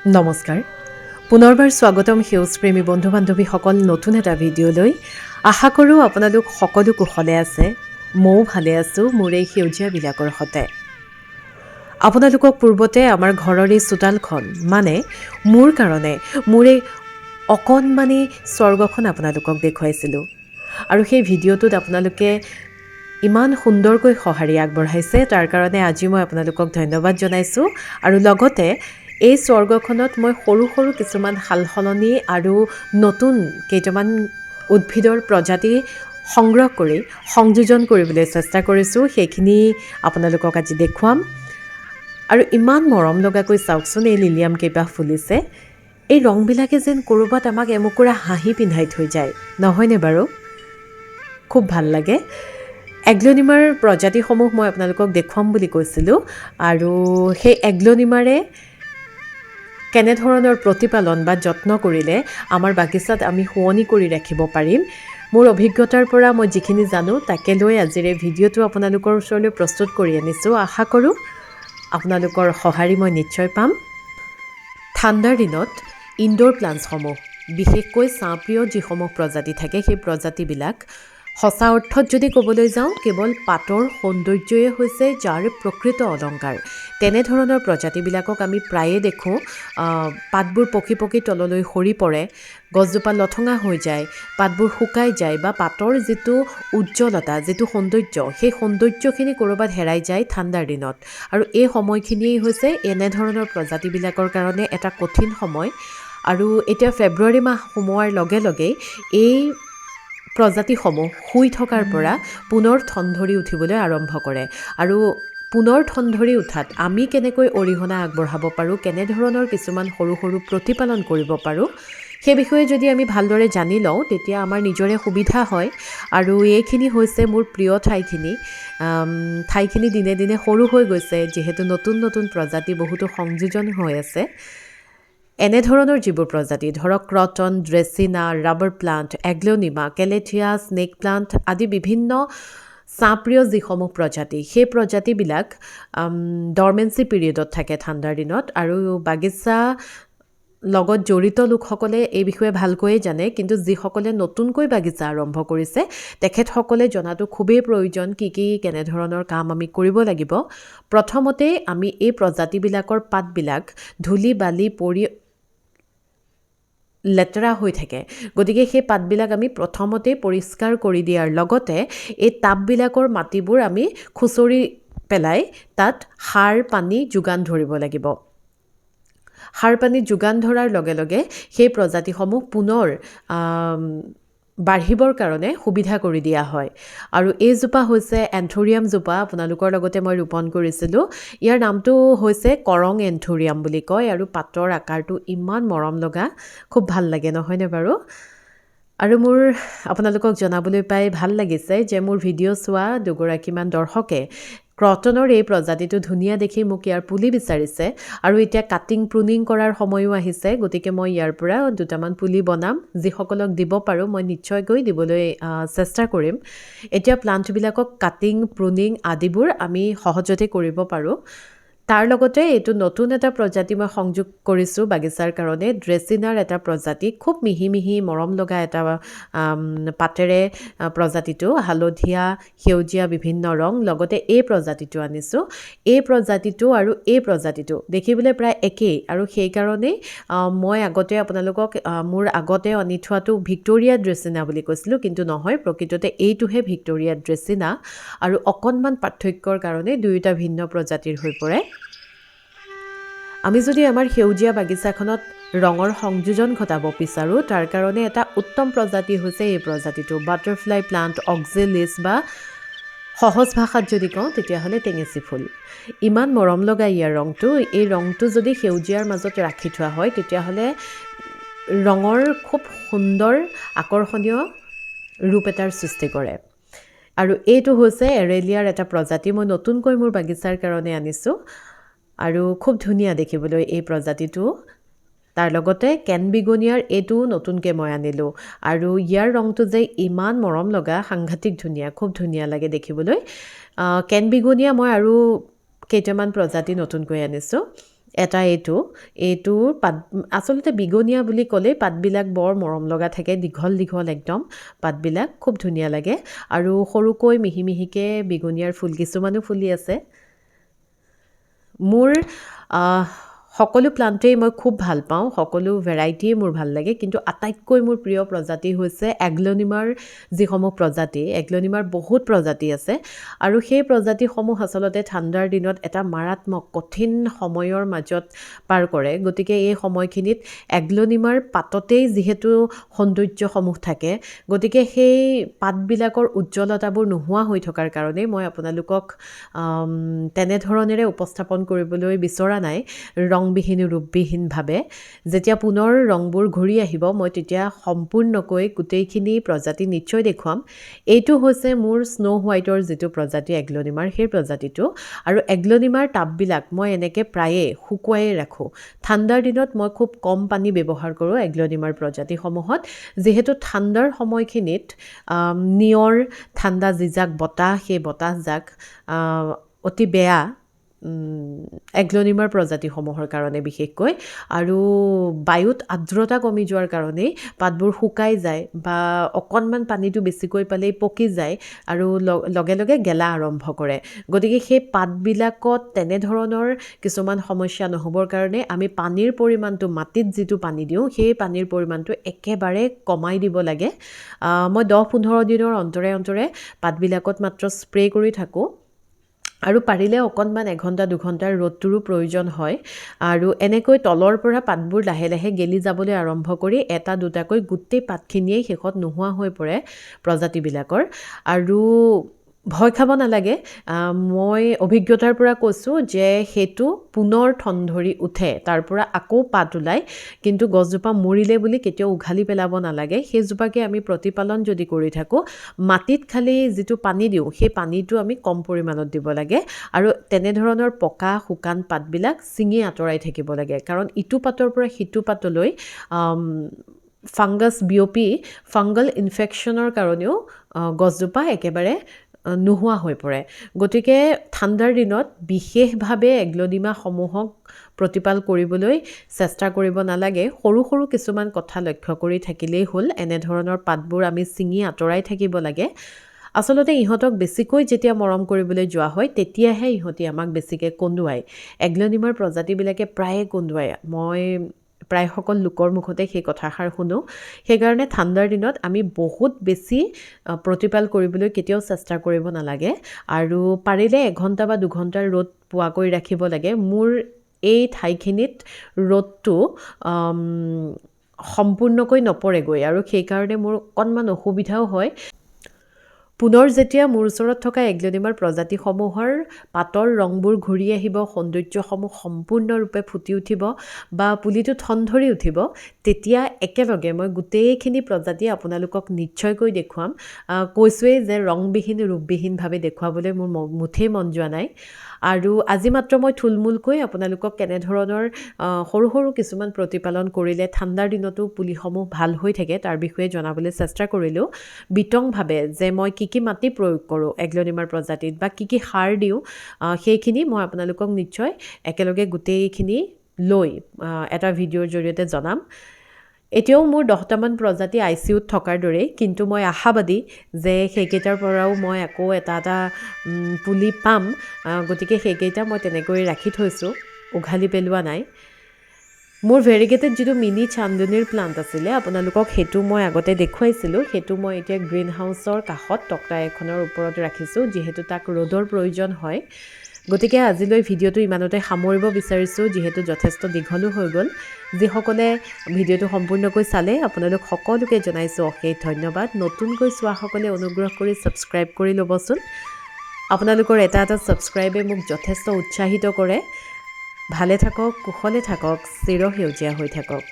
নমস্কাৰ পুনৰবাৰ স্বাগতম সেউজপ্ৰেমী বন্ধু-বান্ধৱীসকল নতুন এটা ভিডিঅ'লৈ আশা কৰোঁ আপোনালোক সকলো কুশলে আছে ময়ো ভালে আছোঁ মোৰ এই সেউজীয়াবিলাকৰ সতে আপোনালোকক পূৰ্বতে আমাৰ ঘৰৰ এই চোতালখন মানে মোৰ কাৰণে মোৰ এই অকণমানি স্বৰ্গখন আপোনালোকক দেখুৱাইছিলোঁ আৰু সেই ভিডিঅ'টোত আপোনালোকে ইমান সুন্দৰকৈ সঁহাৰি আগবঢ়াইছে তাৰ কাৰণে আজি মই আপোনালোকক ধন্যবাদ জনাইছোঁ আৰু লগতে এই স্বৰ্গখনত মই সৰু সৰু কিছুমান সালসলনি আৰু নতুন কেইটামান উদ্ভিদৰ প্ৰজাতি সংগ্ৰহ কৰি সংযোজন কৰিবলৈ চেষ্টা কৰিছোঁ সেইখিনি আপোনালোকক আজি দেখুৱাম আৰু ইমান মৰম লগাকৈ চাওকচোন এই লিলিয়াম কেইপাহ ফুলিছে এই ৰংবিলাকে যেন ক'ৰবাত আমাক এমুকুৰা হাঁহি পিন্ধাই থৈ যায় নহয়নে বাৰু খুব ভাল লাগে এগ্ল'নিমাৰ প্ৰজাতিসমূহ মই আপোনালোকক দেখুৱাম বুলি কৈছিলোঁ আৰু সেই এগ্ল'নিমাৰে কেনেধৰণৰ প্ৰতিপালন বা যত্ন কৰিলে আমাৰ বাগিচাত আমি শুৱনি কৰি ৰাখিব পাৰিম মোৰ অভিজ্ঞতাৰ পৰা মই যিখিনি জানো তাকে লৈ আজিৰ এই ভিডিঅ'টো আপোনালোকৰ ওচৰলৈ প্ৰস্তুত কৰি আনিছোঁ আশা কৰোঁ আপোনালোকৰ সঁহাৰি মই নিশ্চয় পাম ঠাণ্ডাৰ দিনত ইনডোৰ প্লাণ্টছসমূহ বিশেষকৈ ছাঁপ্ৰিয় যিসমূহ প্ৰজাতি থাকে সেই প্ৰজাতিবিলাক সঁচা অৰ্থত যদি ক'বলৈ যাওঁ কেৱল পাতৰ সৌন্দৰ্যই হৈছে যাৰ প্ৰকৃত অলংকাৰ তেনেধৰণৰ প্ৰজাতিবিলাকক আমি প্ৰায়ে দেখোঁ পাতবোৰ পকি পকি তললৈ সৰি পৰে গছজোপা লঠঙা হৈ যায় পাতবোৰ শুকাই যায় বা পাতৰ যিটো উজ্জ্বলতা যিটো সৌন্দৰ্য সেই সৌন্দৰ্যখিনি ক'ৰবাত হেৰাই যায় ঠাণ্ডাৰ দিনত আৰু এই সময়খিনিয়েই হৈছে এনেধৰণৰ প্ৰজাতিবিলাকৰ কাৰণে এটা কঠিন সময় আৰু এতিয়া ফেব্ৰুৱাৰী মাহ সোমোৱাৰ লগে লগে এই প্ৰজাতিসমূহ শুই থকাৰ পৰা পুনৰ ঠন ধৰি উঠিবলৈ আৰম্ভ কৰে আৰু পুনৰ ঠন ধৰি উঠাত আমি কেনেকৈ অৰিহণা আগবঢ়াব পাৰোঁ কেনেধৰণৰ কিছুমান সৰু সৰু প্ৰতিপালন কৰিব পাৰোঁ সেই বিষয়ে যদি আমি ভালদৰে জানি লওঁ তেতিয়া আমাৰ নিজৰে সুবিধা হয় আৰু এইখিনি হৈছে মোৰ প্ৰিয় ঠাইখিনি দিনে দিনে সৰু হৈ গৈছে যিহেতু নতুন নতুন প্ৰজাতি বহুতো সংযোজন হৈ আছে এনেধৰণৰ যিবোৰ প্ৰজাতি ধৰক croton dracaena rubber plant aglaonema calathea snake plant আদি বিভিন্ন ছাঁপ্ৰিয় যিসমূহ প্ৰজাতি সেই প্ৰজাতিবিলাক ডৰমেঞ্চি পিৰিয়ডত থাকে ঠাণ্ডাৰ দিনত আৰু বাগিচা লগত জড়িত লোকসকলে এই বিষয়ে ভালকৈয়ে জানে কিন্তু যিসকলে নতুনকৈ বাগিচা আৰম্ভ কৰিছে তেখেতসকলে জনাটো খুবেই প্ৰয়োজন কি কেনেধৰণৰ কাম আমি কৰিব লাগিব প্ৰথমতে আমি এই প্ৰজাতিবিলাকৰ পাতবিলাক ধূলি বালি পৰি লেতেৰা হৈ থাকে গতিকে সেই পাতবিলাক আমি প্ৰথমতে পৰিষ্কাৰ কৰি দিয়াৰ লগতে এই টাববিলাকৰ মাটিবোৰ আমি খুচৰি পেলাই তাত সাৰ পানী যোগান ধৰিব লাগিব সাৰ পানী যোগান ধৰাৰ লগে লগে সেই প্ৰজাতিসমূহ পুনৰ বাঢ়িবৰ কাৰণে সুবিধা কৰি দিয়া হয় আৰু এইজোপা হৈছে এন্থোৰিয়াম জোপা আপোনালোকৰ লগতে মই ৰোপণ কৰিছিলোঁ ইয়াৰ নামটো হৈছে কৰং এন্থোৰিয়াম বুলি কয় আৰু পাতৰ আকাৰটো ইমান মৰম লগা খুব ভাল লাগে নহয়নে বাৰু আৰু মোৰ আপোনালোকক জনাবলৈ পাই ভাল লাগিছে যে মোৰ ভিডিঅ' চোৱা দুগৰাকীমান দৰ্শকে ক্ৰটনৰ এই প্ৰজাতিটো ধুনীয়া দেখি মোক ইয়াৰ পুলি বিচাৰিছে আৰু এতিয়া কাটিং প্ৰুনিং কৰাৰ সময়ো আহিছে গতিকে মই ইয়াৰ পৰা দুটামান পুলি বনাম যিসকলক দিব পাৰোঁ মই নিশ্চয়কৈ দিবলৈ চেষ্টা কৰিম এতিয়া প্লাণ্টবিলাকক কাটিং প্ৰুনিং আদিবোৰ আমি সহজতে কৰিব পাৰোঁ তাৰ লগতে এইটো নতুন এটা প্ৰজাতি মই সংযোগ কৰিছোঁ বাগিচাৰ কাৰণে ড্ৰেছিনাৰ এটা প্ৰজাতি খুব মিহি মিহি মৰম লগা এটা পাতেৰে প্ৰজাতিটো হালধীয়া সেউজীয়া বিভিন্ন ৰং লগতে এই প্ৰজাতিটো আনিছোঁ এই প্ৰজাতিটো আৰু এই প্ৰজাতিটো দেখিবলৈ প্ৰায় একেই আৰু সেইকাৰণেই মই আগতে আপোনালোকক মোৰ আগতে আনি থোৱাটো ভিক্টৰিয়া ড্ৰেছিনা বুলি কৈছিলোঁ কিন্তু নহয় প্ৰকৃততে এইটোহে ভিক্টৰিয়া ড্ৰেছিনা আৰু অকণমান পাৰ্থক্যৰ কাৰণে দুয়োটা ভিন্ন প্ৰজাতিৰ হৈ পৰে আমি যদি আমাৰ সেউজীয়া বাগিচাখনত ৰঙৰ সংযোজন ঘটাব বিচাৰোঁ তাৰ কাৰণে এটা উত্তম প্ৰজাতি হৈছে এই প্ৰজাতিটো বাটাৰফ্লাই প্লাণ্ট অক্সিলিছ বা সহজ ভাষাত যদি কওঁ তেতিয়াহ'লে টেঙেচি ফুল ইমান মৰম লগা ইয়াৰ ৰংটো এই ৰংটো যদি সেউজীয়াৰ মাজত ৰাখি থোৱা হয় তেতিয়াহ'লে ৰঙৰ খুব সুন্দৰ আকৰ্ষণীয় ৰূপ এটাৰ সৃষ্টি কৰে আৰু এইটো হৈছে এৰেলিয়াৰ এটা প্ৰজাতি মই নতুনকৈ মোৰ বাগিচাৰ কাৰণে আনিছোঁ আৰু খুব ধুনীয়া দেখিবলৈ এই প্ৰজাতিটো তাৰ লগতে কেন বিগনিয়াৰ এইটো নতুনকৈ মই আনিলোঁ আৰু ইয়াৰ ৰংটো যে ইমান মৰম লগা সাংঘাতিক ধুনীয়া খুব ধুনীয়া লাগে দেখিবলৈ কেন বিগনিয়া মই আৰু কেইটামান প্ৰজাতি নতুনকৈ আনিছোঁ এটা এইটোৰ পাত আচলতে বিগনিয়া বুলি ক'লেই পাতবিলাক বৰ মৰম লগা থাকে দীঘল দীঘল একদম পাতবিলাক খুব ধুনীয়া লাগে আৰু সৰুকৈ মিহি মিহিকৈ বিগনিয়াৰ ফুল কিছুমানো ফুলি আছে মোৰ সকলো প্লাণ্টেই মই খুব ভাল পাওঁ সকলো ভেৰাইটিয়ে মোৰ ভাল লাগে কিন্তু আটাইতকৈ মোৰ প্ৰিয় প্ৰজাতি হৈছে এগ্লনিমাৰ যিসমূহ প্ৰজাতি এগ্লনিমাৰ বহুত প্ৰজাতি আছে আৰু সেই প্ৰজাতিসমূহ আচলতে ঠাণ্ডাৰ দিনত এটা মাৰাত্মক কঠিন সময়ৰ মাজত পাৰ কৰে গতিকে এই সময়খিনিত এগ্লনিমাৰ পাততেই যিহেতু সৌন্দৰ্যসমূহ থাকে গতিকে সেই পাতবিলাকৰ উজ্জ্বলতাবোৰ নোহোৱা হৈ থকাৰ কাৰণে মই আপোনালোকক তেনেধৰণেৰে উপস্থাপন কৰিবলৈ বিচৰা নাই ৰংবিহীন ৰূপবিহীনভাৱে যেতিয়া পুনৰ ৰংবোৰ ঘূৰি আহিব মই তেতিয়া সম্পূৰ্ণকৈ গোটেইখিনি প্ৰজাতি নিশ্চয় দেখুৱাম এইটো হৈছে মোৰ স্নো হোৱাইটৰ যিটো প্ৰজাতি এগ্লনিমাৰ সেই প্ৰজাতিটো আৰু এগ্লনিমাৰ টাববিলাক মই এনেকৈ প্ৰায়ে শুকুৱাই ৰাখোঁ ঠাণ্ডাৰ দিনত মই খুব কম পানী ব্যৱহাৰ কৰোঁ এগ্লনিমাৰ প্ৰজাতিসমূহত যিহেতু ঠাণ্ডাৰ সময়খিনিত নিয়ৰ ঠাণ্ডা যিজাক বতাহ সেই বতাহজাক অতি বেয়া এগ্লনিমাৰ প্ৰজাতিসমূহৰ কাৰণে বিশেষকৈ আৰু বায়ুত আৰ্দ্ৰতা কমি যোৱাৰ কাৰণেই পাতবোৰ শুকাই যায় বা অকণমান পানীটো বেছিকৈ পালেই পকি যায় আৰু লগে লগে গেলা আৰম্ভ কৰে গতিকে সেই পাতবিলাকত তেনেধৰণৰ কিছুমান সমস্যা নহ'বৰ কাৰণে আমি পানীৰ পৰিমাণটো মাটিত যিটো পানী দিওঁ সেই পানীৰ পৰিমাণটো একেবাৰে কমাই দিব লাগে মই 10-15 দিনৰ অন্তৰে অন্তৰে পাতবিলাকত মাত্ৰ স্প্ৰে কৰি থাকোঁ আৰু পাৰিলে অকণমান 1-2 ঘণ্টাৰ ৰ'দটোৰো প্ৰয়োজন হয় আৰু এনেকৈ তলৰ পৰা পাতবোৰ লাহে লাহে গেলি যাবলৈ আৰম্ভ কৰি এটা দুটাকৈ গোটেই পাতখিনিয়েই শেষত নোহোৱা হৈ পৰে প্ৰজাতিবিলাকৰ আৰু ভয় খাব নালাগে মই অভিজ্ঞতাৰ পৰা কৈছোঁ যে সেইটো পুনৰ ঠন ধৰি উঠে তাৰ পৰা আকৌ পাত ওলায় কিন্তু গছজোপা মৰিলে বুলি কেতিয়াও উঘালি পেলাব নালাগে সেইজোপাকে আমি প্ৰতিপালন যদি কৰি থাকোঁ মাটিত খালি যিটো পানী দিওঁ সেই পানীটো আমি কম পৰিমাণত দিব লাগে আৰু তেনেধৰণৰ পকা শুকান পাতবিলাক ছিঙি আঁতৰাই থাকিব লাগে কাৰণ ইটো পাতৰ পৰা সিটো পাতলৈ ফাংগাছ বিয়পি ফাংগল ইনফেকশ্যনৰ কাৰণেও গছজোপা একেবাৰে নোহোৱা হৈ পৰে গতিকে ঠাণ্ডাৰ দিনত বিশেষভাৱে এগ্লনিমাসমূহক প্ৰতিপাল কৰিবলৈ চেষ্টা কৰিব নালাগে সৰু সৰু কিছুমান কথা লক্ষ্য কৰি থাকিলেই হ'ল এনেধৰণৰ পাতবোৰ আমি ছিঙি আঁতৰাই থাকিব লাগে আচলতে ইহঁতক বেছিকৈ যেতিয়া মৰম কৰিবলৈ যোৱা হয় তেতিয়াহে ইহঁতি আমাক বেছিকৈ কন্দুৱায় এগ্লনিমাৰ প্ৰজাতিবিলাকে প্ৰায়ে কন্দুৱায় মই প্ৰায় সকল লোকৰ মুখতে সেই কথাষাৰ শুনো সেইকাৰণে ঠাণ্ডাৰ দিনত আমি বহুত বেছি প্ৰতিপাল কৰিবলৈ কেতিয়াও চেষ্টা কৰিব নালাগে আৰু পাৰিলে 1 ঘণ্টা বা 2 ঘণ্টাৰ ৰ'দ পোৱাকৈ ৰাখিব লাগে মোৰ এই ঠাইখিনিত ৰ'দটো সম্পূৰ্ণকৈ নপৰেগৈ আৰু সেইকাৰণে মোৰ অকণমান অসুবিধাও হয় পুনৰ যেতিয়া মোৰ ওচৰত থকা এগ্লনিমাৰ প্ৰজাতিসমূহৰ পাতৰ ৰংবোৰ ঘূৰি আহিব সৌন্দৰ্যসমূহ সম্পূৰ্ণৰূপে ফুটি উঠিব বা পুলিটো ঠন ধৰি উঠিব তেতিয়া একেলগে মই গোটেইখিনি প্ৰজাতি আপোনালোকক নিশ্চয়কৈ দেখুৱাম কৈছোৱেই যে ৰংবিহীন ৰূপবিহীনভাৱে দেখুৱাবলৈ মোৰ মুঠেই মন যোৱা নাই আৰু আজি মাত্ৰ মই থুলমূলকৈ আপোনালোকক কেনেধৰণৰ সৰু সৰু কিছুমান প্ৰতিপালন কৰিলে ঠাণ্ডাৰ দিনতো পুলিসমূহ ভাল হৈ থাকে তাৰ বিষয়ে জনাবলৈ চেষ্টা কৰিলোঁ বিতংভাৱে যে মই কি মাটি প্ৰয়োগ কৰোঁ এগ্লনিমাৰ প্ৰজাতিত বা কি সাৰ দিওঁ সেইখিনি মই আপোনালোকক নিশ্চয় একেলগে গোটেইখিনি লৈ এটা ভিডিঅ'ৰ জৰিয়তে জনাম এতিয়াও মোৰ 10টামান প্ৰজাতি ICUত থকাৰ দৰেই কিন্তু মই আশাবাদী যে সেইকেইটাৰ পৰাও মই আকৌ এটা পুলি পাম গতিকে সেইকেইটা মই তেনেকৈ ৰাখি থৈছোঁ উঘালি পেলোৱা নাই মোৰ ভেৰিগেটেড যিটো মিনি চান্দনীৰ প্লাণ্ট আছিলে আপোনালোকক সেইটো মই আগতে দেখুৱাইছিলোঁ সেইটো মই এতিয়া গ্ৰীণ হাউচৰ কাষত তক্তা এখনৰ ওপৰত ৰাখিছোঁ যিহেতু তাক ৰ'দৰ প্ৰয়োজন হয় গতিকে আজিলৈ ভিডিঅ'টো ইমানতে সামৰিব বিচাৰিছোঁ যিহেতু যথেষ্ট দীঘলো হৈ গ'ল যিসকলে ভিডিঅ'টো সম্পূৰ্ণকৈ চালে আপোনালোক সকলোকে জনাইছোঁ অশেষ ধন্যবাদ নতুনকৈ চোৱাসকলে অনুগ্ৰহ কৰি ছাবস্ক্ৰাইব কৰি ল'বচোন আপোনালোকৰ এটা ছাবস্ক্ৰাইবে মোক যথেষ্ট উৎসাহিত কৰে ভালে থাকক কুশলে থাকক চিৰসেউজীয়া হৈ থাকক